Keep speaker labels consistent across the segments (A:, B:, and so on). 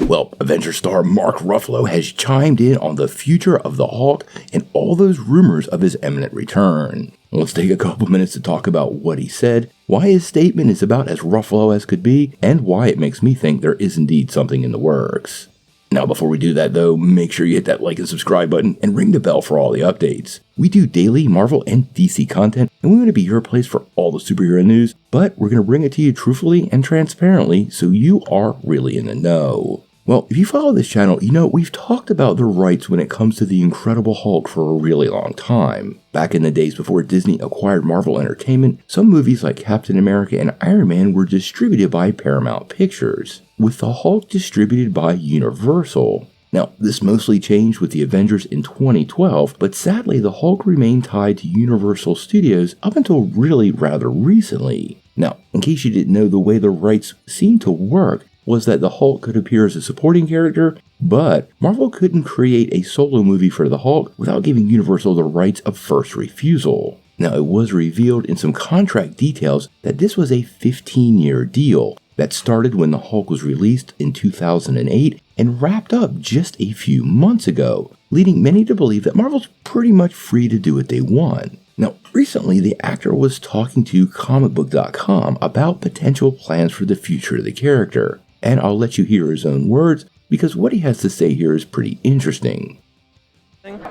A: Well, Avengers star Mark Ruffalo has chimed in on the future of the Hulk and all those rumors of his imminent return. Let's take a couple minutes to talk about what he said, why his statement is about as Ruffalo as could be, and why it makes me think there is indeed something in the works. Now, before we do that though, make sure you hit that like and subscribe button and ring the bell for all the updates. We do daily Marvel and DC content, and we want to be your place for all the superhero news, but we're going to bring it to you truthfully and transparently so you are really in the know. Well, if you follow this channel, you know we've talked about the rights when it comes to the Incredible Hulk for a really long time. Back in the days before Disney acquired Marvel Entertainment, some movies like Captain America and Iron Man were distributed by Paramount Pictures, with the Hulk distributed by Universal. Now, this mostly changed with the Avengers in 2012, but sadly the Hulk remained tied to Universal Studios up until really rather recently. Now, in case you didn't know, the way the rights seem to work was that the Hulk could appear as a supporting character, but Marvel couldn't create a solo movie for the Hulk without giving Universal the rights of first refusal. Now, it was revealed in some contract details that this was a 15-year deal that started when the Hulk was released in 2008 and wrapped up just a few months ago, leading many to believe that Marvel's pretty much free to do what they want. Now, recently the actor was talking to comicbook.com about potential plans for the future of the character, and I'll let you hear his own words because what he has to say here is pretty interesting.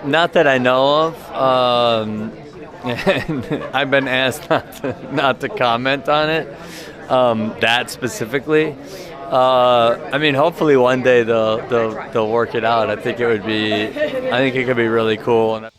B: Not that I know of. I've been asked not to comment on it, that specifically. I mean, hopefully one day they'll work it out. I think it could be really cool.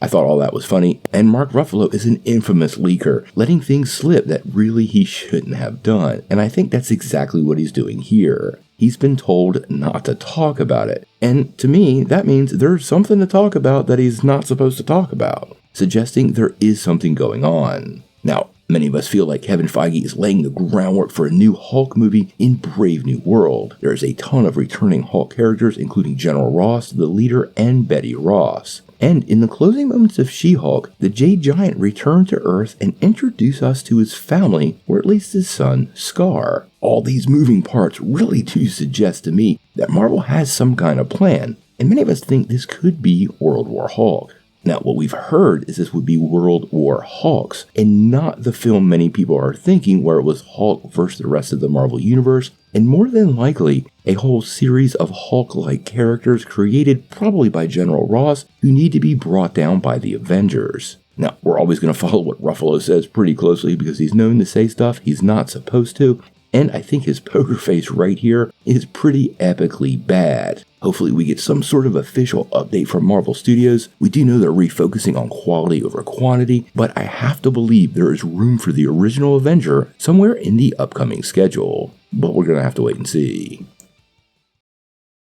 A: I thought all that was funny, and Mark Ruffalo is an infamous leaker, letting things slip that really he shouldn't have done, and I think that's exactly what he's doing here. He's been told not to talk about it, and to me, that means there's something to talk about that he's not supposed to talk about, suggesting there is something going on. Now, many of us feel like Kevin Feige is laying the groundwork for a new Hulk movie in Brave New World. There's a ton of returning Hulk characters, including General Ross, the leader, and Betty Ross. And in the closing moments of She-Hulk, the Jade Giant returned to Earth and introduced us to his family, or at least his son, Scar. All these moving parts really do suggest to me that Marvel has some kind of plan, and many of us think this could be World War Hulk. Now, what we've heard is this would be World War Hulks, and not the film many people are thinking where it was Hulk versus the rest of the Marvel Universe, and more than likely, a whole series of Hulk-like characters created probably by General Ross who need to be brought down by the Avengers. Now, we're always going to follow what Ruffalo says pretty closely because he's known to say stuff he's not supposed to, and I think his poker face right here is pretty epically bad. Hopefully we get some sort of official update from Marvel Studios. We do know they're refocusing on quality over quantity, but I have to believe there is room for the original Avenger somewhere in the upcoming schedule. But we're going to have to wait and see.